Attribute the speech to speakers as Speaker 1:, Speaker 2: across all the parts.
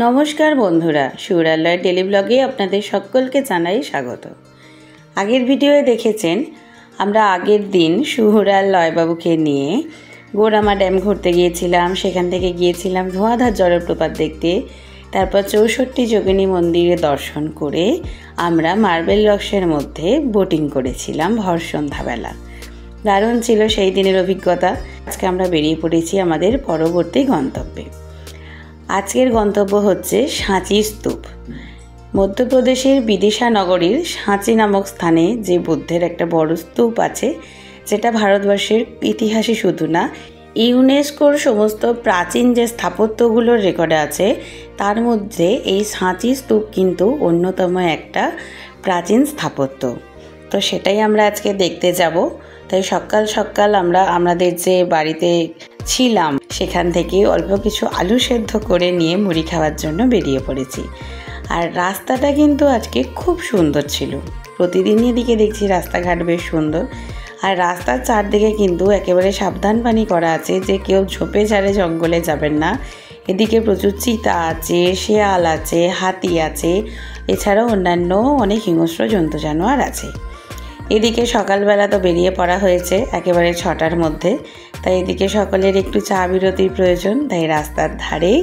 Speaker 1: নমস্কার বন্ধুরা, সুরালয় ডেলি ব্লগে আপনাদের সকলকে জানাই স্বাগত। আগের ভিডিওয়ে দেখেছেন আমরা আগের দিন সুরাল লয়বাবুকে নিয়ে গোরামা ড্যাম ঘুরতে গিয়েছিলাম। সেখান থেকে গিয়েছিলাম ধোঁয়াধার জলপ্রপাত দেখতে। তারপর 64 যোগিনী মন্দিরে দর্শন করে আমরা মার্বেল রক্সের মধ্যে বোটিং করেছিলাম ভর সন্ধ্যাবেলা। দারুণ ছিল সেই দিনের অভিজ্ঞতা। আজকে আমরা বেরিয়ে পড়েছি আমাদের পরবর্তী গন্তব্যে। আজকের গন্তব্য হচ্ছে সাঁচি স্তূপ। মধ্যপ্রদেশের বিদিশা নগরীর সাঁচি নামক স্থানে যে বুদ্ধের একটা বড় স্তূপ আছে, যেটা ভারতবর্ষের ইতিহাসে শুধু না, ইউনেস্কোর সমস্ত প্রাচীন যে স্থাপত্যগুলোর রেকর্ডে আছে তার মধ্যে এই সাঁচি স্তূপ কিন্তু অন্যতম একটা প্রাচীন স্থাপত্য। তো সেটাই আমরা আজকে দেখতে যাব। তাই সকাল সকাল আমরা আমাদের যে বাড়িতে ছিলাম সেখান থেকে অল্প কিছু আলু সেদ্ধ করে নিয়ে মুড়ি খাওয়ার জন্য বেরিয়ে পড়েছি। আর রাস্তাটা কিন্তু আজকে খুব সুন্দর ছিল। প্রতিদিনই এদিকে দেখছি রাস্তাঘাট বেশ সুন্দর। আর রাস্তার চারদিকে কিন্তু একেবারে সাবধানবাণী করা আছে যে কেউ ঝোপে ঝাড়ে জঙ্গলে যাবেন না। এদিকে প্রচুর চিতা আছে, শেয়াল আছে, হাতি আছে, এছাড়াও অন্যান্য অনেক হিংস্র জন্তু জানোয়ার আছে। এদিকে সকালবেলা তো বেরিয়ে পড়া হয়েছে একেবারে 6টার মধ্যে। তাই এদিকে সকলের একটু চা বিরতির প্রয়োজন। তাই রাস্তার ধারে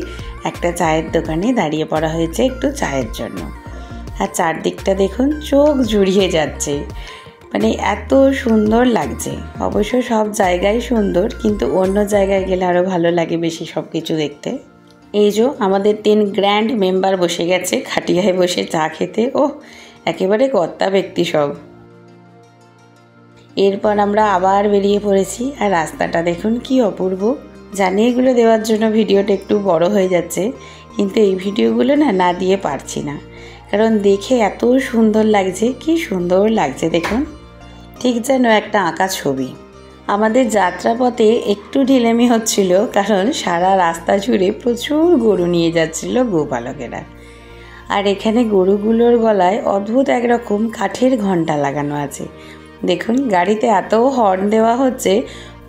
Speaker 1: একটা চায়ের দোকানে দাঁড়িয়ে পড়া হয়েছে একটু চায়ের জন্য। আর চারদিকটা দেখুন, চোখ জুড়িয়ে যাচ্ছে, মানে এত সুন্দর লাগছে। অবশ্য সব জায়গায় সুন্দর, কিন্তু অন্য জায়গায় গেলে আরও ভালো লাগে বেশি সব কিছু দেখতে। এই যে আমাদের 3 গ্র্যান্ড মেম্বার বসে গেছে খাটিয়ায় বসে চা খেতে। ও একেবারে কর্তা ব্যক্তি সব। এরপর আমরা আবার বেরিয়ে পড়েছি। আর রাস্তাটা দেখুন কি অপূর্ব। জানি এগুলো দেওয়ার জন্য ভিডিওটা একটু বড় হয়ে যাচ্ছে, কিন্তু এই ভিডিওগুলো না দিয়ে পারছি না, কারণ দেখে এত সুন্দর লাগছে। কি সুন্দর লাগছে দেখুন, ঠিক যেন একটা আঁকা ছবি। আমাদের যাত্রাপথে একটু ঢিলেমি হচ্ছিল, কারণ সারা রাস্তা জুড়ে প্রচুর গরু নিয়ে যাচ্ছিল গোপালকেরা। আর এখানে গরুগুলোর গলায় অদ্ভুত একরকম কাঠের ঘণ্টা লাগানো আছে। দেখুন গাড়িতে এত হর্ন দেওয়া হচ্ছে,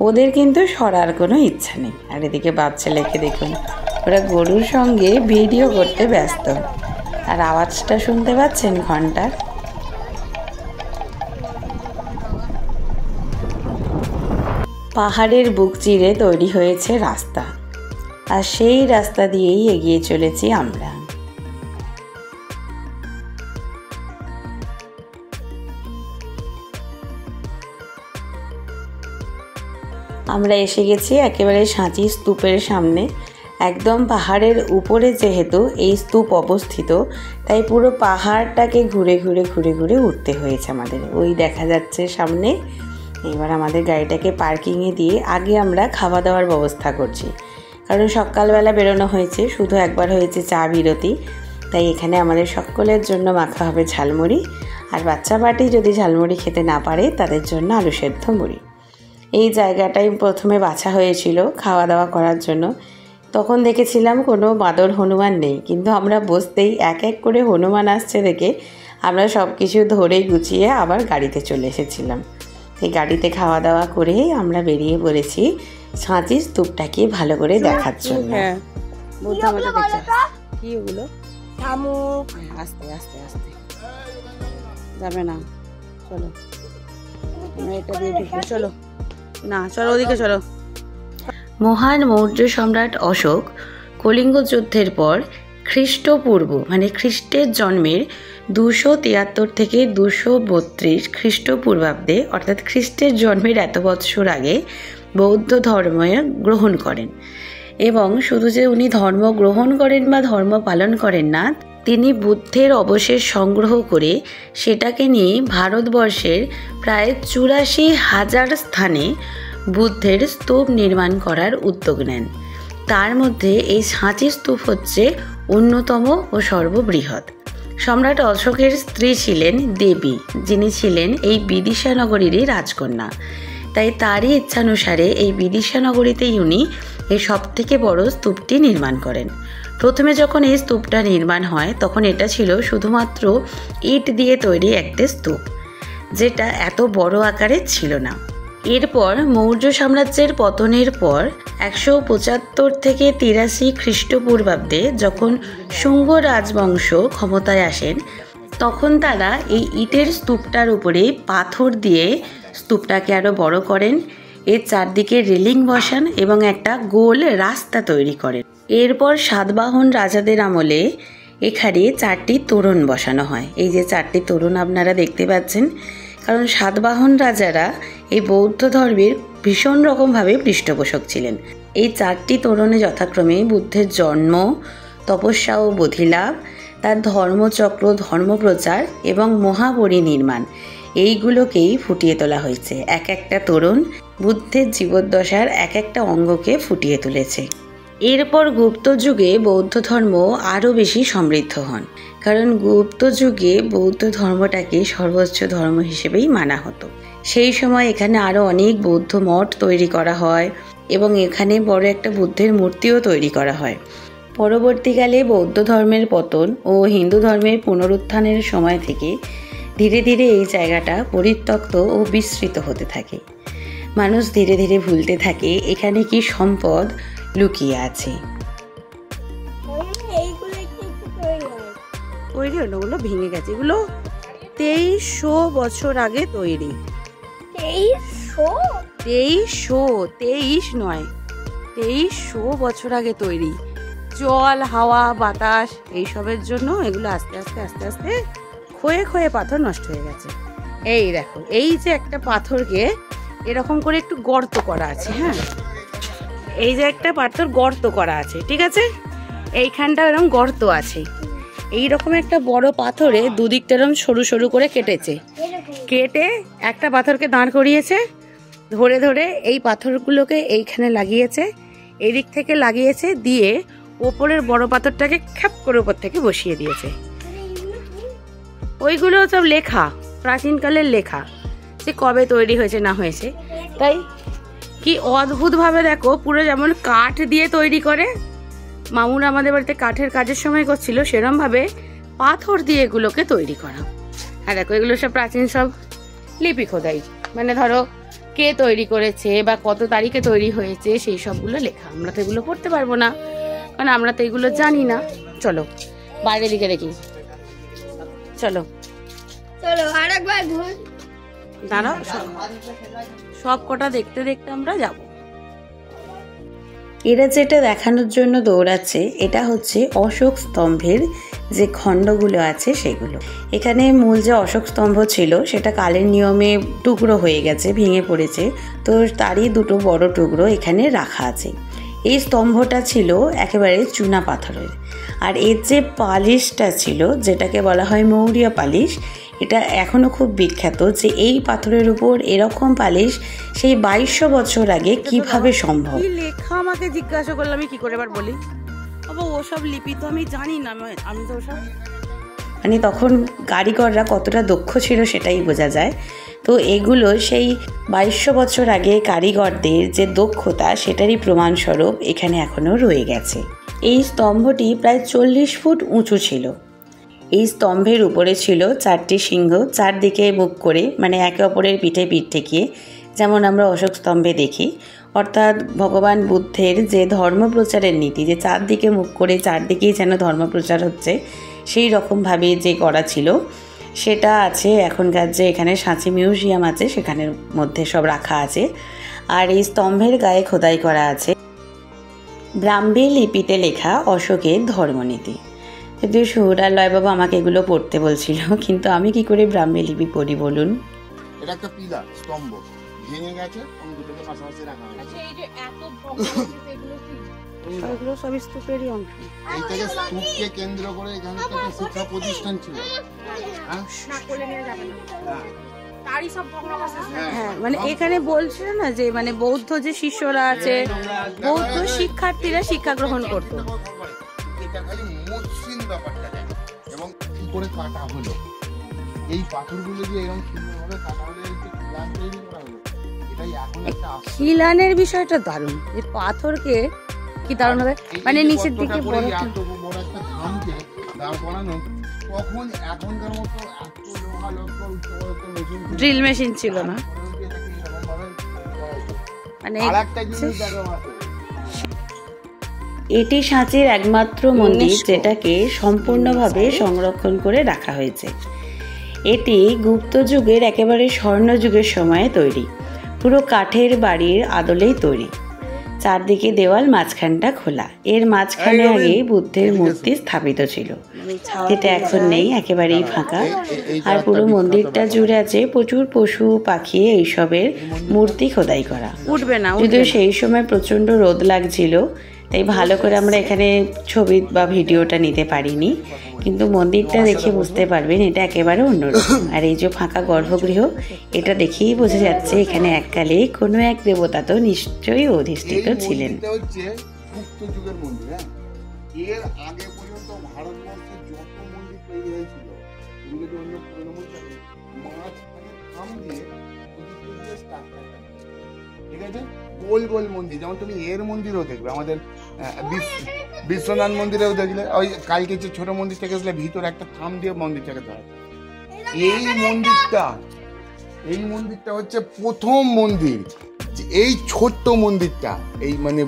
Speaker 1: ওদের কিন্তু সরার কোনো ইচ্ছা নেই। আর এদিকে বাপ ছেলেকে দেখুন, ওরা গরুর সঙ্গে ভিডিও করতে ব্যস্ত। আর আওয়াজটা শুনতে পাচ্ছেন ঘণ্টার। পাহাড়ের বুক চিরে তৈরি হয়েছে রাস্তা, আর সেই রাস্তা দিয়েই এগিয়ে চলেছি আমরা। আমরা এসে গেছি একেবারে সাঁচি স্তূপের সামনে। একদম পাহাড়ের উপরে যেহেতু এই স্তূপ অবস্থিত, তাই পুরো পাহাড়টাকে ঘুরে ঘুরে ঘুরে ঘুরে উঠতে হয়েছে আমাদের। ওই দেখা যাচ্ছে সামনে। এবার আমাদের গাড়িটাকে পার্কিংয়ে দিয়ে আগে আমরা খাওয়া দাওয়ার ব্যবস্থা করছি, কারণ সকালবেলা বেরোনো হয়েছে, শুধু একবার হয়েছে চা বিরতি। তাই এখানে আমাদের সকলের জন্য মাখা হবে ঝালমুড়ি, আর বাচ্চা বাটি যদি ঝালমুড়ি খেতে না পারে তাদের জন্য আলু সেদ্ধ মুড়ি। এই জায়গাটাই প্রথমে বাছা হয়েছিল খাওয়া দাওয়া করার জন্য। তখন দেখেছিলাম কোনো বাঁদর হনুমান নেই, কিন্তু আমরা বসতেই এক এক করে হনুমান আসছে দেখে আমরা সব কিছু ধরে গুছিয়ে আবার গাড়িতে চলে এসেছিলাম। এই গাড়িতে খাওয়া দাওয়া করে আমরা বেরিয়ে পড়েছি সাঁচি স্তূপটাকে ভালো করে দেখার জন্য। কি ওগুলো? আস্তে আস্তে আস্তে যাবে না, চলো এটা দিয়ে ঢুকবো। চলো না, চলো ওদিকে চলো। মহান মৌর্য সম্রাট অশোক কলিঙ্গ যুদ্ধের পর খ্রিস্টপূর্ব মানে খ্রিস্টের জন্মের 273 থেকে 232 খ্রিস্টপূর্বাব্দে, অর্থাৎ খ্রিস্টের জন্মের এত বৎসর আগে বৌদ্ধ ধর্ম গ্রহণ করেন। এবং শুধু যে উনি ধর্ম গ্রহণ করেন বা ধর্ম পালন করেন না, তিনি বুদ্ধের অবশেষ সংগ্রহ করে সেটাকে নিয়ে ভারতবর্ষের প্রায় 84,000 স্থানে বুদ্ধের স্তূপ নির্মাণ করার উদ্যোগ নেন। তার মধ্যে এই সাঁচি স্তূপ হচ্ছে অন্যতম ও সর্ববৃহৎ। সম্রাট অশোকের স্ত্রী ছিলেন দেবী, যিনি ছিলেন এই বিদিশা নগরীরই রাজকন্যা। তাই তারই ইচ্ছানুসারে এই বিদিশা নগরীতেই উনি এই সবথেকে বড় স্তূপটি নির্মাণ করেন। প্রথমে যখন এই স্তূপটা নির্মাণ হয় তখন এটা ছিল শুধুমাত্র ইট দিয়ে তৈরি একটা স্তূপ, যেটা এত বড় আকারের ছিল না। এরপর মৌর্য সাম্রাজ্যের পতনের পর 175 থেকে 83 খ্রিস্টপূর্বাব্দে যখন শুঙ্গ রাজবংশ ক্ষমতায় আসেন, তখন তারা এই ইটের স্তূপটার উপরে পাথর দিয়ে স্তূপটাকে আরও বড় করেন, এর চারদিকে রেলিং বসান এবং একটা গোল রাস্তা তৈরি করেন। এরপর সাতবাহন রাজাদের আমলে এখানে 4টি তোরণ বসানো হয়। এই যে 4টি তোরণ আপনারা দেখতে পাচ্ছেন, কারণ সাতবাহন রাজারা এই বৌদ্ধ ধর্মের ভীষণ রকমভাবে পৃষ্ঠপোষক ছিলেন। এই 4টি তোরণে যথাক্রমে বুদ্ধের জন্ম, তপস্যা ও বোধিলাভ, তার ধর্মচক্র, ধর্মপ্রচার এবং মহাপরিনির্মাণ এইগুলোকেই ফুটিয়ে তোলা হয়েছে। এক একটা তোরণ বুদ্ধের জীবদ্দশার এক একটা অঙ্গকে ফুটিয়ে তুলেছে। এরপর গুপ্ত যুগে বৌদ্ধ ধর্ম আরও বেশি সমৃদ্ধ হন, কারণ গুপ্ত যুগে বৌদ্ধ ধর্মটাকে সর্বোচ্চ ধর্ম হিসেবেই মানা হতো। সেই সময় এখানে আরও অনেক বৌদ্ধ মঠ তৈরি করা হয় এবং এখানে বড় একটা বুদ্ধের মূর্তিও তৈরি করা হয়। পরবর্তীকালে বৌদ্ধ ধর্মের পতন ও হিন্দু ধর্মের পুনরুত্থানের সময় থেকে ধীরে ধীরে এই জায়গাটা পরিত্যক্ত ও বিস্তৃত হতে থাকে। মানুষ ধীরে ধীরে ভুলতে থাকে এখানে কি সম্পদ লুকিয়ে আছে। তৈরি হলো, ওগুলো ভেঙে গেছে, এগুলো 2300 বছর আগে তৈরি। 2300 নয়, 2300 বছর আগে তৈরি। জল, হাওয়া, বাতাস এইসবের জন্য এগুলো আস্তে আস্তে আস্তে আস্তে ক্ষয়ে ক্ষয়ে পাথর নষ্ট হয়ে গেছে। এই দেখো, এই যে একটা পাথরকে এরকম করে একটু গর্ত করা আছে, হ্যাঁ, এই যে একটা পাথর গর্ত করা আছে, ঠিক আছে, এইখানটা এরকম গর্ত আছে। এইরকম একটা বড় পাথরে দুদিকটা এরকম সরু সরু করে কেটেছে, কেটে একটা পাথরকে দাঁড় করিয়েছে, ধরে ধরে এই পাথরগুলোকে এইখানে লাগিয়েছে, এদিক থেকে লাগিয়েছে, দিয়ে ওপরের বড় পাথরটাকে খ্যাপ করে ওপর থেকে বসিয়ে দিয়েছে। ওইগুলো সব লেখা, প্রাচীনকালের লেখা, যে কবে তৈরি হয়েছে না হয়েছে। তাই কি অদ্ভুতভাবে দেখো, পুরো যেমন কাঠ দিয়ে তৈরি করে, মামুরা আমাদের বাড়িতে কাঠের কাজের সময় করছিল, সেরমভাবে পাথর দিয়ে এগুলোকে তৈরি করা। আর দেখো, এগুলো সব প্রাচীন সব লিপি খোদাই, মানে ধরো কে তৈরি করেছে বা কত তারিখে তৈরি হয়েছে সেই সবগুলো লেখা। আমরা তো এগুলো পড়তে পারবো না, কারণ আমরা তো এগুলো জানি না। চলো বাইরের দিকে দেখি, চলো আরেকবার দাঁড়াও, সব কটা দেখতে দেখতে আমরা যাব। এরা যেটা দেখানোর জন্য দৌড়াচ্ছে, এটা হচ্ছে অশোক স্তম্ভের যে খণ্ডগুলো আছে সেগুলো। এখানে মূল যে অশোক স্তম্ভ ছিল সেটা কালের নিয়মে টুকরো হয়ে গেছে, ভেঙে পড়েছে, তো তারই দুটো বড় টুকরো এখানে রাখা আছে। এই স্তম্ভটা ছিল একেবারে চুনা পাথরের, আর এর যে পালিশটা ছিল, যেটাকে বলা হয় মৌর্য পালিশ, এটা এখনও খুব বিখ্যাত। যে এই পাথরের উপর এরকম পালিশ সেই 2200 বছর আগে কিভাবে সম্ভব। লেখা আমাকে জিজ্ঞাসা করলে আমি কি করে এবার বলি, বাবা ওসব লিপি তো আমি জানি না, আমি তো ওসব, মানে তখন কারিগররা কতটা দক্ষ ছিল সেটাই বোঝা যায়। তো এগুলো সেই 2200 বছর আগে কারিগরদের যে দক্ষতা, সেটারই প্রমাণস্বরূপ এখানে এখনও রয়ে গেছে। এই স্তম্ভটি প্রায় 40 ফুট উঁচু ছিল। এই স্তম্ভের উপরে ছিল 4টি সিংহ, চারদিকে মুখ করে, মানে একে অপরের পিঠে পিঠ ঠেকিয়ে, যেমন আমরা অশোক স্তম্ভে দেখি। অর্থাৎ ভগবান বুদ্ধের যে ধর্মপ্রচারের নীতি, যে চারদিকে মুখ করে চারদিকেই যেন ধর্মপ্রচার হচ্ছে, সেই রকমভাবে যে করা ছিল সেটা আছে। এখনকার যে এখানে সাঁচি মিউজিয়াম আছে সেখানের মধ্যে সব রাখা আছে। আর এই স্তম্ভের গায়ে খোদাই করা আছে ব্রাহ্মী লিপিতে লেখা অশোকের ধর্মনীতি। যদিও সুরালয় বাবা আমাকে এগুলো পড়তে বলছিল, কিন্তু আমি কি করে ব্রাহ্মী লিপি পড়ি বলুন।
Speaker 2: এটা একটা পিলার স্তম্ভ ভেঙে গেছে, আমি দুটোকে পাশাপাশি রাখা হয়েছে। আচ্ছা, এই যে এত
Speaker 1: এগুলো সব স্তূপেরই অংশ।
Speaker 2: এই থেকে স্তূপকে কেন্দ্র করে এখানে একটা শিক্ষা প্রতিষ্ঠান ছিল।
Speaker 1: হ্যাঁ, মানে এখানে বলছিল না যে মানে বৌদ্ধ যে শিষ্যরা আছে, বৌদ্ধ শিক্ষার্থীরা শিক্ষা গ্রহণ করতো।
Speaker 2: এটা খালি মসৃণ ব্যাপারটা, এবং কি করে কাটা হলো এই পাথরগুলো, যে এরকম সুন্দরভাবে কাটা হলো, এই যে খিলান তৈরি করা হলো, এটাই এখন একটা
Speaker 1: খিলানের বিষয়টা দারুণ। যে পাথরকে কি দারুণ হবে, মানে নিচের দিকে বড়
Speaker 2: একটা ধামকে দাঁড় করানো, তখন এখনকার মতো এত লোহা লক্কর ড্রিল মেশিন
Speaker 1: ছিল না। মানে
Speaker 2: আরেকটা জিনিস দেখো মাত্র,
Speaker 1: এটি সাঁচির একমাত্র মন্দির যেটাকে সম্পূর্ণভাবে সংরক্ষণ করে রাখা হয়েছে। এটি গুপ্ত যুগের একেবারে স্বর্ণযুগের সময়ে তৈরি, পুরো কাঠের বাড়ির আদলেই তৈরি। চারদিকে দেওয়াল, মাঝখানটা খোলা। এর মাঝখানে আগে বুদ্ধের মূর্তি স্থাপিত ছিল, যেটা এখন নেই, একেবারেই ফাঁকা। আর পুরো মন্দিরটা জুড়ে আছে প্রচুর পশু পাখি এইসবের মূর্তি খোদাই করা। উঠবে না, যদিও সেই সময় প্রচণ্ড রোদ লাগছিল, তাই ভালো করে আমরা এখানে ছবি বা ভিডিওটা নিতে পারিনি, কিন্তু মন্দিরটা দেখে বুঝতে পারবেন এটা একেবারে অন্যরকম। আর এই যে ফাঁকা গর্ভগৃহ, এটা দেখেই বোঝা যাচ্ছে এখানে এককালে কোনো এক দেবতা তো নিশ্চয়ই অধিষ্ঠিত ছিলেন।
Speaker 2: এটা হচ্ছে গুপ্ত যুগের মন্দির। হ্যাঁ, এর আগে পর্যন্ত ভারতবর্ষে যত মন্দির তৈরি হয়েছিল, এগুলো যদি অন্য পুরনো মন্দির মাঝখানে থাম দিয়ে স্ট্রাকচারটা, ঠিক আছে, গোল গোল মন্দির। যেমন তুমি এর মন্দিরও দেখবে, আমাদের বিশ্বনাথ মন্দিরেও দেখলে ওই কালকে যে ছোট মন্দিরটা গেছিলে ভিতরে একটা থাম দিয়ে মন্দিরটাকে ধরা। এই মন্দিরটা হচ্ছে প্রথম মন্দির। এই ছোট্ট মন্দিরটা, এই মানে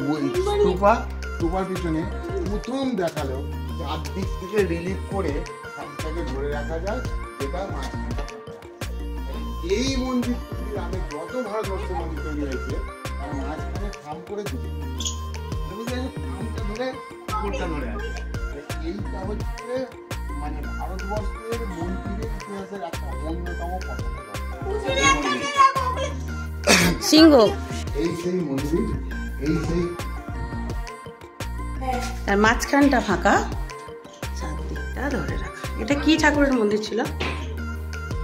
Speaker 2: টুপার পিছনে প্রথম দেখালো চারদিক থেকে রিলিফ করে সবটাকে ধরে রাখা যায়, যেটা মাঝখানটা। এই মন্দির তৈরির আগে যত ভারতবর্ষ মন্দির তৈরি হয়েছে তার মাঝখানে থাম করে দিতে, থামটা ধরে উপরটা ধরে আছে। এইটা হচ্ছে মানে ভারতবর্ষের মন্দিরের ইতিহাসের একটা অন্যতম পতাকা
Speaker 1: সিংহ।
Speaker 2: এই সেই মন্দির, এই সেই
Speaker 1: আর মাঝখানটা ফাঁকা, চারদিকটা ধরে রাখা। এটা কি ঠাকুরের মন্দির ছিল?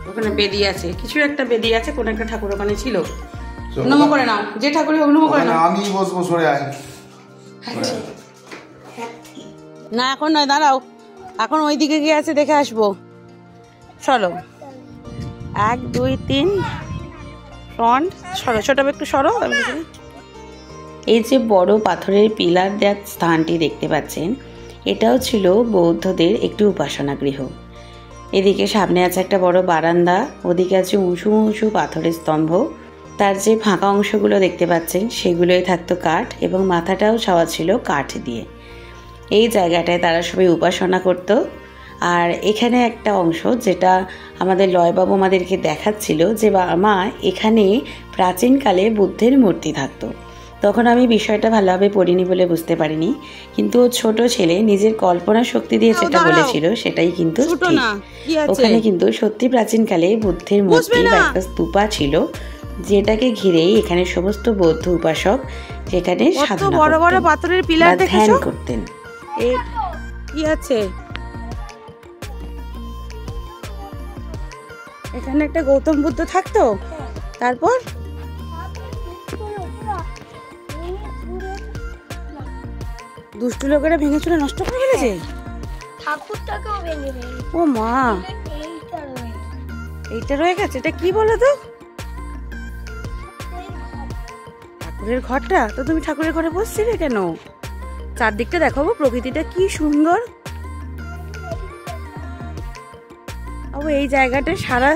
Speaker 1: ওখানে বেদি আছে, কিছু একটা বেদি আছে, কোন একটা ঠাকুর ওখানে ছিল। নমো করে নাও, যে ঠাকুর হোক নমো করে নাও।
Speaker 2: আমি বসবো, সরে আয়।
Speaker 1: না এখন নয়, দাঁড়াও, এখন ওই দিকে গিয়ে আছে, দেখে আসবো। চলো, 1 2 3 ফ্রন্ট সরো, ছোট একটু সরো। এই যে বড় পাথরের পিলার দেওয়া স্থানটি দেখতে পাচ্ছেন, এটাও ছিল বৌদ্ধদের একটি উপাসনা গৃহ। এদিকে সামনে আছে একটা বড় বারান্দা, ওদিকে আছে উঁচু উঁচু পাথরের স্তম্ভ। তার যে ফাঁকা অংশগুলো দেখতে পাচ্ছেন সেগুলোই থাকতো কাঠ, এবং মাথাটাও ছাওয়া ছিল কাঠ দিয়ে। এই জায়গাটায় তারা সবাই উপাসনা করত। আর এখানে একটা অংশ যেটা আমাদের লয়বাবু আমাদেরকে দেখাচ্ছিল, যে মা এখানে প্রাচীনকালে বুদ্ধের মূর্তি থাকতো। তখন আমি বিষয়টা ভালোভাবে পড়িনি বলে বুঝতে পারিনি, কিন্তু ছোট ছেলে নিজের কল্পনা শক্তি দিয়ে যেটা বলেছিল সেটাই কিন্তু ঠিক। ওখানে কিন্তু সত্যি প্রাচীনকালে বুদ্ধের মূর্তি বা একটা স্তূপা ছিল, যেটাকে ঘিরেই এখানে সমস্ত বৌদ্ধ উপাসক যেখানে সাধনা
Speaker 3: বড় বড় পাথরের পিলার
Speaker 1: ধ্যান করতেন।
Speaker 3: কি আছে এখানে? একটা গৌতম বুদ্ধ থাকতো, তারপর দুষ্টু লোকেরা ভেঙে চুরে নষ্ট করে ফেলেছে
Speaker 4: ঠাকুরটাকেও ভেঙে ফেলেছে।
Speaker 3: ও মা, এইটা রয়ে গেছে। এটা কি বলো তো? ঠাকুরের ঘরটা? তো তুমি ঠাকুরের ঘরে বসছিলে কেন? চারদিকটা দেখাবো, প্রকৃতিটা কি সুন্দর। ও এই জায়গাটা সারা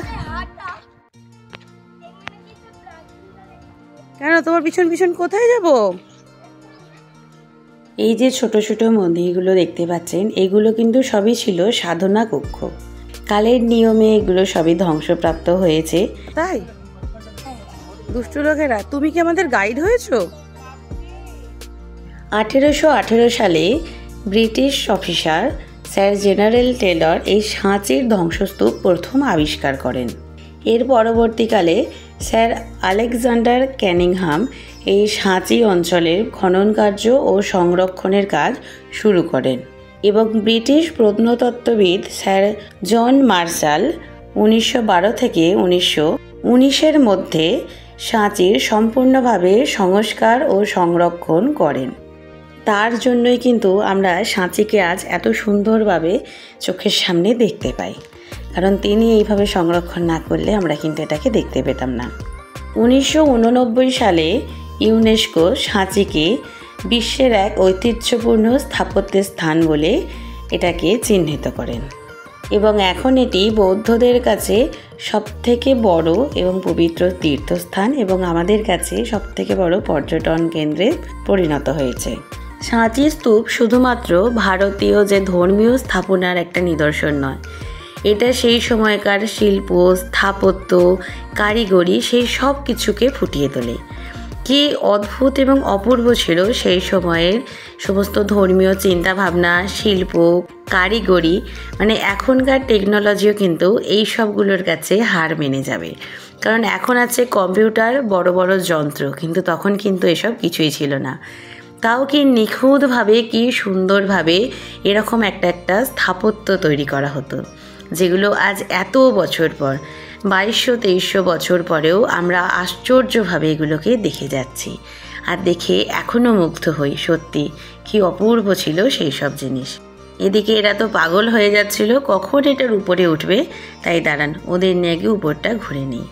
Speaker 3: কেন? তোমার পিছন পিছন কোথায় যাব?
Speaker 1: এই যে ছোট ছোট মন্দিরগুলো দেখতে পাচ্ছেন, এগুলো কিন্তু সবই ছিল সাধনা কক্ষ। কালের নিয়মে এগুলো সবই ধ্বংসপ্রাপ্ত হয়েছে।
Speaker 3: তাই দুষ্টু লোকেরা, তুমি কি আমাদের গাইড হয়েছো?
Speaker 1: 1818 সালে British officer sir general Taylor এই সাঁচির ধ্বংসস্তূপ প্রথম আবিষ্কার করেন। এর পরবর্তীকালে স্যার আলেকজান্ডার ক্যানিংহাম এই সাঁচি অঞ্চলের খনন কার্য ও সংরক্ষণের কাজ শুরু করেন, এবং ব্রিটিশ প্রত্নতত্ত্ববিদ স্যার জন মার্শাল 1912 থেকে 1919-এর মধ্যে সাঁচির সম্পূর্ণভাবে সংস্কার ও সংরক্ষণ করেন। তার জন্যই কিন্তু আমরা সাঁচিকে আজ এত সুন্দরভাবে চোখের সামনে দেখতে পাই, কারণ তিনি এইভাবে সংরক্ষণ না করলে আমরা কিন্তু এটাকে দেখতে পেতাম না। 1989 সালে ইউনেস্কো সাঁচিকে বিশ্বের এক ঐতিহ্যপূর্ণ স্থাপত্যের স্থান বলে এটাকে চিহ্নিত করেন। এবং এখন এটি বৌদ্ধদের কাছে সবথেকে বড় এবং পবিত্র তীর্থস্থান এবং আমাদের কাছে সবথেকে বড় পর্যটন কেন্দ্রে পরিণত হয়েছে। সাঁচি স্তূপ শুধুমাত্র ভারতীয় যে ধর্মীয় স্থাপনার একটা নিদর্শন নয়, এটা সেই সময়কার শিল্প, স্থাপত্য, কারিগরি সেই সব কিছুকে ফুটিয়ে তোলে। কি অদ্ভুত এবং অপূর্ব ছিল সেই সময়ের সমস্ত ধর্মীয় চিন্তাভাবনা, শিল্প, কারিগরি, মানে এখনকার টেকনোলজিও কিন্তু এই সবগুলোর কাছে হার মেনে যাবে। কারণ এখন আছে কম্পিউটার, বড় বড় যন্ত্র, কিন্তু তখন কিন্তু এসব কিছুই ছিল না। তাও কি নিখুঁতভাবে, কি সুন্দরভাবে এরকম একটা স্থাপত্য তৈরি করা হতো, যেগুলো আজ এত বছর পর 2200-2300 বছর পরেও আমরা আশ্চর্যভাবে এগুলোকে দেখে যাচ্ছি আর দেখে এখনও মুগ্ধ হই। সত্যি কি অপূর্ব ছিল সেই সব জিনিস। এদিকে এরা তো পাগল হয়ে যাচ্ছিল কখন এটার উপরে উঠবে, তাই দাঁড়ান ওদের নিয়ে গিয়ে উপরটা ঘুরে নিই।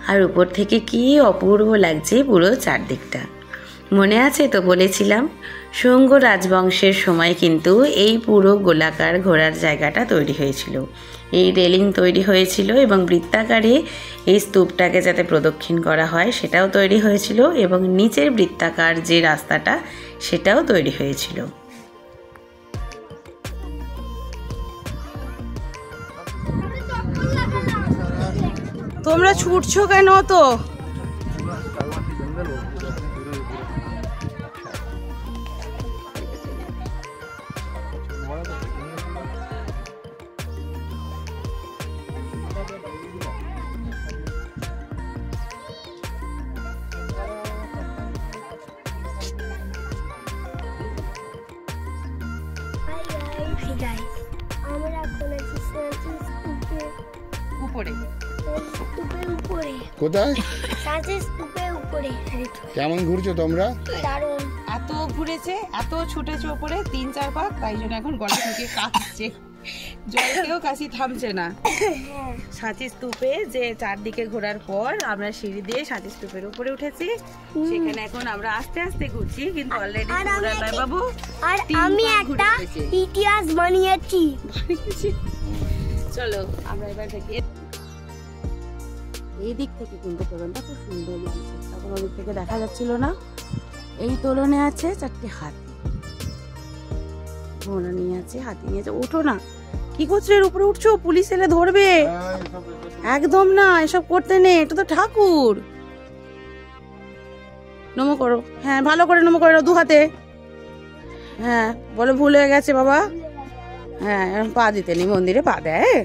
Speaker 1: আর উপর থেকে কি অপূর্ব লাগছে পুরো চারদিকটা। মনে আছে তো বলেছিলাম শুঙ্গ রাজবংশের সময় কিন্তু এই পুরো গোলাকার ঘোরার জায়গাটা তৈরি হয়েছিল, এই রেলিং তৈরি হয়েছিল এবং বৃত্তাকারে এই স্তূপটাকে যাতে প্রদক্ষিণ করা হয় সেটাও তৈরি হয়েছিল এবং নিচের বৃত্তাকার যে রাস্তাটা সেটাও তৈরি হয়েছিল।
Speaker 3: তোমরা ছুটছো কেন? তো
Speaker 4: Hi guys, আমরা এখন আছি
Speaker 3: উপরে
Speaker 4: স্তূপের উপরে।
Speaker 2: কোথায়?
Speaker 4: সাঁচি স্তূপের উপরে।
Speaker 2: কেমন ঘুরছো তোমরা?
Speaker 4: দারুণ।
Speaker 3: এত ঘুরেছে, এত ছুটেছে ওপরে 3-4 পাক, তাই জন্য এখন গলা থেকে কাশছে, জলকেও কাশি থামছে না। সাঁচি স্তূপে যে চারদিকে ঘোরার পর আমরা সিঁড়ি দিয়ে সাঁচি স্তূপের উপরে উঠেছি, সেখানে এখন আমরা আস্তে আস্তে ঘুরছি, কিন্তু অলরেডি বাবু
Speaker 4: আর আমি একটা ইতিহাস বানিয়েছি।
Speaker 3: চলো আমরা এবার থেকে এই দিক থেকে কিন্তু তোরণটা খুব সুন্দর লাগছে, তখন ওদিক থেকে দেখা যাচ্ছিল না। এই তোরণে আছে 4টি হাতি, ঘোড়া নিয়ে আছে, হাতি নিয়ে আছে। ওঠো না, কি করছো? এর উপরে উঠছো, পুলিশ এলে ধরবে। একদম না, এসব করতে নেই, এটা তো ঠাকুর। নমো করো, হ্যাঁ ভালো করে নমো করে 2 হাতে। হ্যাঁ বলো ভুল হয়ে গেছে বাবা। হ্যাঁ পা দিতে নেই, মন্দিরে পা দেয়।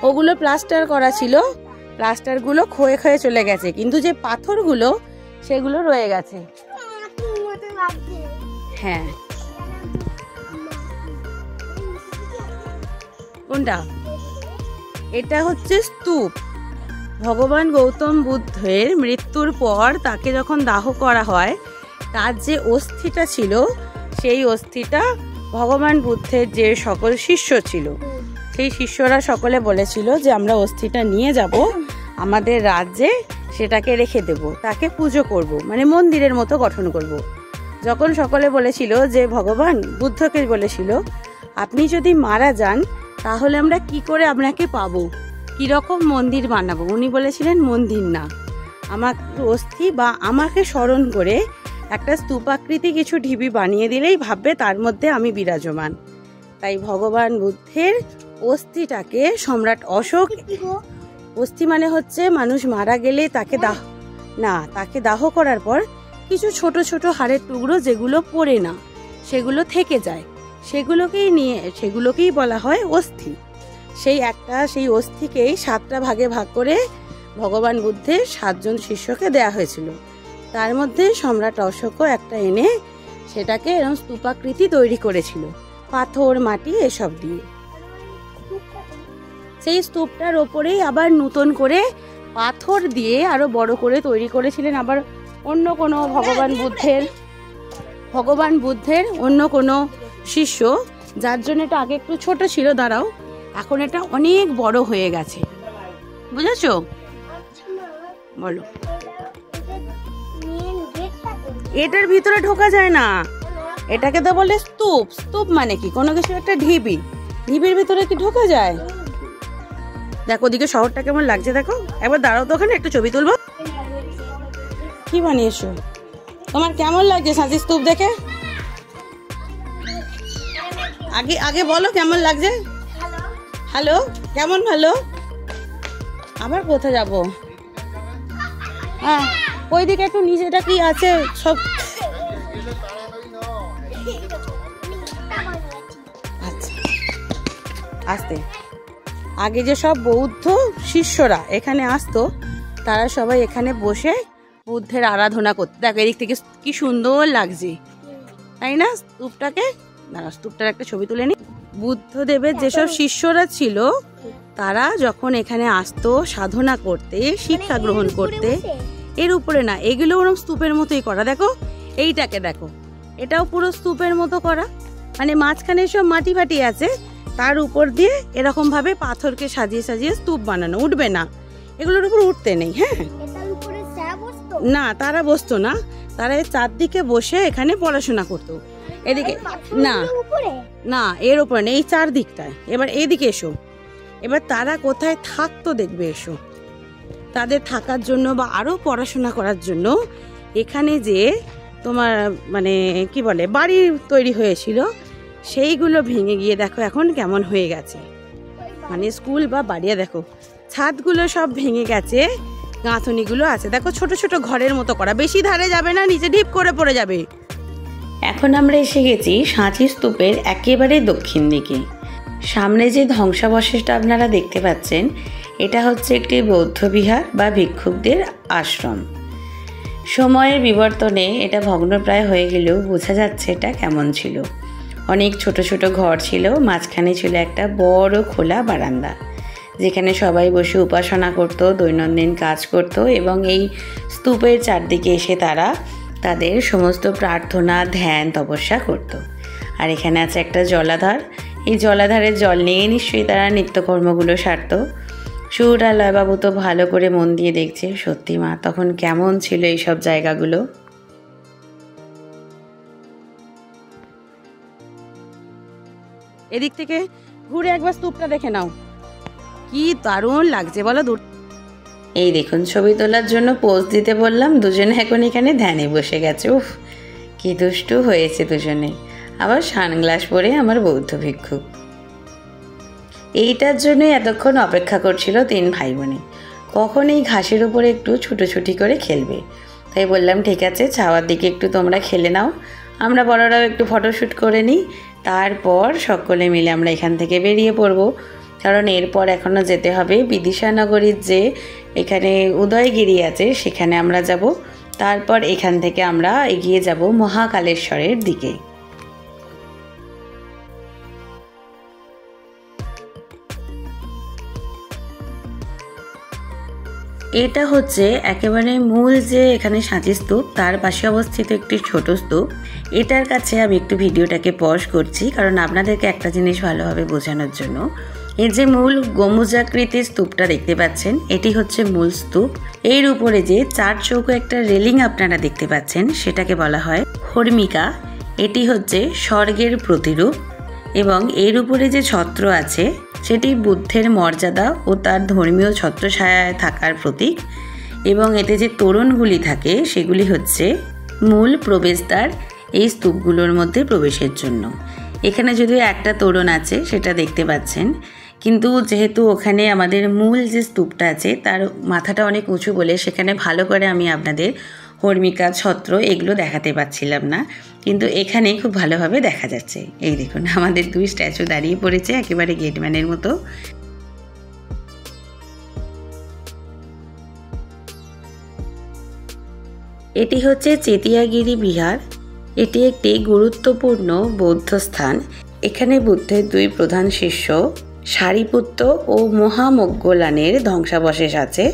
Speaker 3: ওগুলো প্লাস্টার করা ছিল, প্লাস্টারগুলো ক্ষয়ে ক্ষয়ে চলে গেছে, কিন্তু যে পাথরগুলো সেগুলো রয়ে গেছে। হ্যাঁ কোনটা? এটা হচ্ছে স্তূপ। ভগবান গৌতম বুদ্ধের মৃত্যুর পর তাকে যখন দাহ করা হয়, তার যে অস্থিটা ছিল সেই অস্থিটা ভগবান বুদ্ধের যে সকল শিষ্য ছিল সেই শিষ্যরা সকলে বলেছিল যে আমরা অস্থিটা নিয়ে যাব আমাদের রাজ্যে, সেটাকে রেখে দেব, তাকে পুজো করব, মানে মন্দিরের মতো গঠন করব। যখন সকলে বলেছিল যে ভগবান বুদ্ধকে বলেছিল আপনি যদি মারা যান তাহলে আমরা কি করে আপনাকে পাবো, কীরকম মন্দির বানাবো, উনি বলেছিলেন মন্দির না, আমার অস্থি বা আমাকে স্মরণ করে একটা স্তূপাকৃতি কিছু ঢিবি বানিয়ে দিলেই ভাববে তার মধ্যে আমি বিরাজমান। তাই ভগবান বুদ্ধের অস্থিটাকে সম্রাট অশোক, অস্থি মানে হচ্ছে মানুষ মারা গেলে তাকে দাহ করার পর কিছু ছোট ছোট হাড়ের টুকরো যেগুলো পড়ে না, সেগুলো থেকে যায়, সেগুলোকেই বলা হয় অস্থি। সেই অস্থিকেই 7টা ভাগে ভাগ করে ভগবান বুদ্ধের 7 জন শিষ্যকে দেয়া হয়েছিল। তার মধ্যে সম্রাট অশোকও একটা এনে সেটাকে এরকম স্তূপাকৃতি তৈরি করেছিল, পাথর মাটি এসব দিয়ে। সেই স্তূপটার ওপরেই আবার নতুন করে পাথর দিয়ে আরো বড় করে তৈরি করেছিলেন আবার অন্য কোনো ভগবান বুদ্ধের অন্য কোনো শিষ্য, যার জন্য এটা আগে একটু ছোট ছিল, দাঁড়াও এখন এটা অনেক বড় হয়ে গেছে, বুঝেছো? বলো। এটার ভিতরে ঢোকা যায় না, এটাকে তো বলে স্তূপ। স্তূপ মানে কি? কোনো কিছু একটা ঢিবি, দ্বীপের ভেতরে কি ঢোকা যায়? দেখো ওদিকে শহরটা কেমন লাগছে দেখো। একবার দাঁড়াও তো, ওখানে একটা ছবি তুলবো। কি বানিয়েছো? তোমার কেমন লাগছে সাঁচি স্তূপ দেখে? আগে আগে বলো কেমন লাগছে। হ্যালো, কেমন? ভালো। আবার কোথায় যাব? হ্যাঁ, ওইদিকে একটু নিচেটা কি আছে সব। আচ্ছা, আসতে আগে যে সব বৌদ্ধ শিষ্যরা এখানে আসতো, তারা সবাই এখানে বসে বুদ্ধের আরাধনা করতে। দেখো এদিক থেকে কি সুন্দর লাগছে, তাই না? স্তূপটাকে দাঁড়া, স্তূপটার একটা ছবি তুলে নি। বুদ্ধদেবের যেসব শিষ্যরা ছিল, তারা যখন এখানে আসতো সাধনা করতে, শিক্ষা গ্রহণ করতে, এর উপরে না, এগুলো ওরকম স্তূপের মতোই করা। দেখো এইটাকে দেখো, এটাও পুরো স্তূপের মতো করা, মানে মাঝখানে সব মাটি ফাটি আছে, তার উপর দিয়ে এরকম ভাবে পাথরকে সাজিয়ে সাজিয়ে স্তূপ বানানো। উঠবে না, এগুলোর উপর উঠতে নেই। হ্যাঁ না, তারা বসতো না, তারা এর চারদিকে বসে এখানে পড়াশোনা করতো। এদিকে না না, এর উপরে নেই, এই চারদিকটায়। এবার এইদিকে এসো, এবার তারা কোথায় থাকতো দেখবে। এসো, তাদের থাকার জন্য বা আরো পড়াশোনা করার জন্য এখানে যে তোমার মানে কি বলে বাড়ি তৈরি হয়েছিল, সেইগুলো ভেঙে গিয়ে দেখো এখন কেমন হয়ে গেছে। মানে স্কুল বা বাড়িয়া দেখো, ছাদগুলো সব ভেঙে গেছে, গাঁথনিগুলো আছে দেখো, ছোট ছোট ঘরের মতো করা। বেশি ধারে যাবে না, নিচে ঢিপ করে পড়ে যাবে।
Speaker 1: এখন আমরা এসে গেছি সাঁচি স্তূপের একেবারে দক্ষিণ দিকে। সামনে যে ধ্বংসাবশেষটা আপনারা দেখতে পাচ্ছেন, এটা হচ্ছে একটি বৌদ্ধ বিহার বা ভিক্ষুকদের আশ্রম। সময়ের বিবর্তনে এটা ভগ্নপ্রায় হয়ে গেলেও বোঝা যাচ্ছে এটা কেমন ছিল। অনেক ছোট ছোট ঘর ছিল, মাঝখানে ছিল একটা বড় খোলা বারান্দা, যেখানে সবাই বসে উপাসনা করত, দৈনন্দিন কাজ করত, এবং এই স্তূপের চারদিকে এসে তারা তাদের সমস্ত প্রার্থনা, ধ্যান, তপস্যা করত। আর এখানে আছে একটা জলাধার, এই জলাধারের জল নিয়ে নিশ্চয়ই তারা নিত্যকর্মগুলো সারত। সুর আর লয়বাবু তো ভালো করে মন দিয়ে দেখছে। সত্যি মা, তখন কেমন ছিল এই সব জায়গাগুলো।
Speaker 3: এদিক থেকে ঘুরে একবার স্তূপটা দেখে নাও, কি দারুণ লাগছে বলো। দূর
Speaker 1: এই দেখুন, ছবি তোলার জন্য পোজ দিতে বললাম, দুজনে এখন এখানে ধ্যানে বসে গেছে। উফ, কি দুষ্টু হয়েছে দুজনে। আবার সানগ্লাস পরে আমার বৌদ্ধ ভিক্ষুক। এইটার জন্যই এতক্ষণ অপেক্ষা করছিল তিন ভাই বোনে, কখন এই ঘাসের উপরে একটু ছুটোছুটি করে খেলবে। তাই বললাম ঠিক আছে, ছাওয়ার দিকে একটু তোমরা খেলে নাও, আমরা বড়রাও একটু ফটোশ্যুট করে নিই, তারপর সকলে মিলে আমরা এখান থেকে বেরিয়ে পড়ব। কারণ এরপর এখনও যেতে হবে বিদিশা নগরীর যে এখানে উদয়গিরি আছে, সেখানে আমরা যাব। তারপর এখান থেকে আমরা এগিয়ে যাব মহাকালেশ্বরের দিকে। এটা হচ্ছে একেবারে মূল যে এখানে সাঁচি স্তূপ, তার পাশে অবস্থিত একটি ছোট স্তূপ। এটার কাছে আমি একটু ভিডিওটাকে পজ করছি, কারণ আপনাদেরকে একটা জিনিস ভালোভাবে বোঝানোর জন্য। এই যে মূল গম্বুজাকৃতির স্তূপটা দেখতে পাচ্ছেন, এটি হচ্ছে মূল স্তূপ। এর উপরে যে চার চৌকো একটা রেলিং আপনারা দেখতে পাচ্ছেন, সেটাকে বলা হয় হর্মিকা। এটি হচ্ছে স্বর্গের প্রতিরূপ, এবং এর উপরে যে ছত্র আছে সেটি বুদ্ধের মর্যাদা ও তার ধর্মীয় ছত্রছায়ায় থাকার প্রতীক। এবং এতে যে তোরণগুলি থাকে সেগুলি হচ্ছে মূল প্রবেশদ্বার এই স্তূপগুলোর মধ্যে প্রবেশের জন্য। এখানে যদিও একটা তোরণ আছে সেটা দেখতে পাচ্ছেন, কিন্তু যেহেতু ওখানে আমাদের মূল যে স্তূপটা আছে তার মাথাটা অনেক উঁচু বলে সেখানে ভালো করে আমি আপনাদের হর্মিকা, ছত্র এগুলো দেখাতে পাচ্ছিলাম না, কিন্তু এখানে খুব ভালোভাবে দেখা যাচ্ছে। এই দেখুন, আমাদের দুই স্ট্যাচু দাঁড়িয়ে পড়েছে একেবারে গেটম্যানের মতো। এটি হচ্ছে চেতিয়াগিরি বিহার। এটি একটি গুরুত্বপূর্ণ বৌদ্ধ স্থান। এখানে বুদ্ধের দুই প্রধান শিষ্য সারিপুত্ত ও মহামোগ্গলানের ধ্বংসাবশেষ আছে,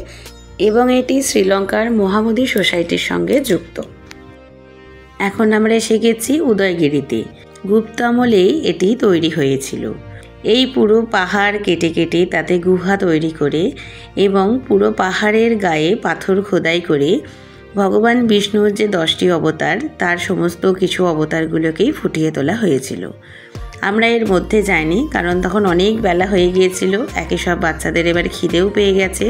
Speaker 1: এবং এটি শ্রীলঙ্কার মহাবোধি সোসাইটির সঙ্গে যুক্ত। এখন আমরা এসে গেছি উদয়গিরিতে। গুপ্ত আমলেই এটি তৈরি হয়েছিল। এই পুরো পাহাড় কেটে কেটে তাতে গুহা তৈরি করে এবং পুরো পাহাড়ের গায়ে পাথর খোদাই করে ভগবান বিষ্ণুর যে 10টি অবতার, তার সমস্ত কিছু অবতারগুলোকেই ফুটিয়ে তোলা হয়েছিল। আমরা এর মধ্যে যাইনি, কারণ তখন অনেক বেলা হয়ে গিয়েছিল। একে সব বাচ্চাদের এবার খিদেও পেয়ে গেছে,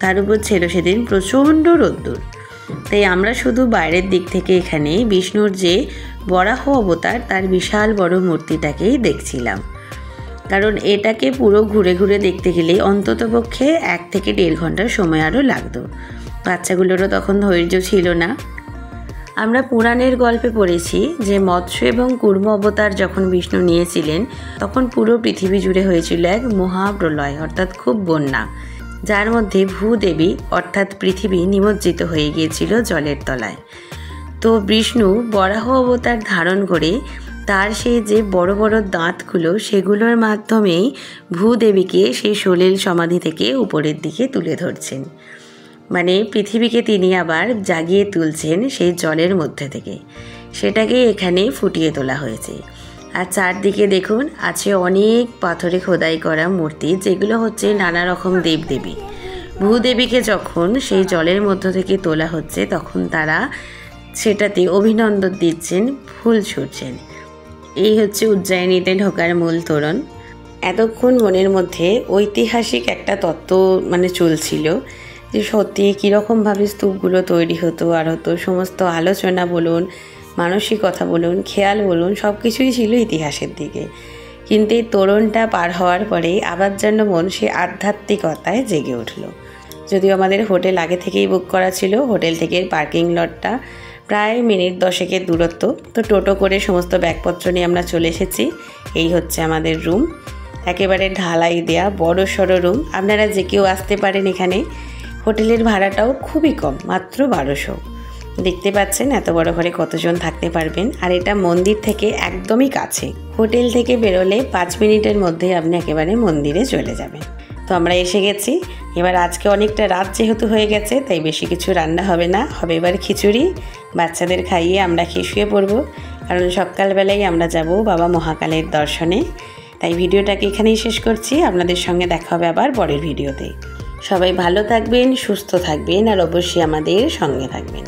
Speaker 1: তার উপর ছিল সেদিন প্রচণ্ড রোদ্দুর। তাই আমরা শুধু বাইরের দিক থেকে এখানে বিষ্ণুর যে বরাহ অবতার তার বিশাল বড় মূর্তিটাকেই দেখছিলাম। কারণ এটাকে পুরো ঘুরে ঘুরে দেখতে গেলে অন্ততপক্ষে 1 থেকে 1.5 ঘন্টা সময় আরও লাগতো। বাচ্চাগুলোরও তখন ধৈর্য ছিল না। আমরা পুরাণের গল্পে পড়েছি যে মৎস্য এবং কূর্ম অবতার যখন বিষ্ণু নিয়েছিলেন তখন পুরো পৃথিবী জুড়ে হয়েছিল এক মহাপ্রলয়, অর্থাৎ খুব বন্যা, যার মধ্যে ভূদেবী অর্থাৎ পৃথিবী নিমজ্জিত হয়ে গিয়েছিল জলের তলায়। তো বিষ্ণু বরাহ অবতার ধারণ করে তার সেই যে বড় বড় দাঁতগুলো সেগুলোর মাধ্যমেই ভূদেবীকে সেই সলিল সমাধি থেকে উপরের দিকে তুলে ধরছেন। মানে পৃথিবীকে তিনি আবার জাগিয়ে তুলছেন সেই জলের মধ্যে থেকে, সেটাকে এখানে ফুটিয়ে তোলা হয়েছে। আর চারদিকে দেখুন আছে অনেক পাথরে খোদাই করা মূর্তি, যেগুলো হচ্ছে নানা রকম দেবদেবী। ভূদেবীকে যখন সেই জলের মধ্য থেকে তোলা হচ্ছে তখন তারা সেটাতে অভিনন্দন দিচ্ছেন, ফুল ছুটছেন। এই হচ্ছে উজ্জয়িনীতে ঢোকার মূল তোরণ। এতক্ষণ মনের মধ্যে ঐতিহাসিক একটা তত্ত্ব চলছিল যে সত্যি কীরকমভাবে স্তূপগুলো তৈরি হতো আর হতো। সমস্ত আলোচনা বলুন, মানসিকতা বলুন, খেয়াল বলুন, সব কিছুই ছিল ইতিহাসের দিকে। কিন্তু এই তোরণটা পার হওয়ার পরে আবার যেন মন সে আধ্যাত্মিকতায় জেগে উঠল। যদিও আমাদের হোটেল আগে থেকেই বুক করা ছিল, হোটেল থেকে পার্কিং লটটা প্রায় মিনিট 10-এর দূরত্ব। তো টোটো করে সমস্ত ব্যাগপত্র নিয়ে আমরা চলে এসেছি। এই হচ্ছে আমাদের রুম, একেবারে ঢালাই দেয়া বড় সড়ো রুম। আপনারা যে কেউ আসতে পারেন এখানে। হোটেলের ভাড়াটাও খুবই কম, মাত্র 1200। দেখতে পাচ্ছেন এত বড় ঘরে কতজন থাকতে পারবেন। আর এটা মন্দির থেকে একদমই কাছে, হোটেল থেকে বেরোলে 5 মিনিটের মধ্যে আপনি একেবারে মন্দিরে চলে যাবেন। তো আমরা এসে গেছি। এবার আজকে অনেকটা রাত যেহেতু হয়ে গেছে তাই বেশি কিছু রান্না হবে না, হবে এবার খিচুড়ি। বাচ্চাদের খাইয়ে আমরা খেয়ে শুয়ে পড়বো, কারণ সকালবেলায় আমরা যাব বাবা মহাকালের দর্শনে। তাই ভিডিওটাকে এখানেই শেষ করছি। আপনাদের সঙ্গে দেখা হবে আবার পরের ভিডিওতে। সবাই ভালো থাকবেন, সুস্থ থাকবেন আর অবশ্যই আমাদের সঙ্গে থাকবেন।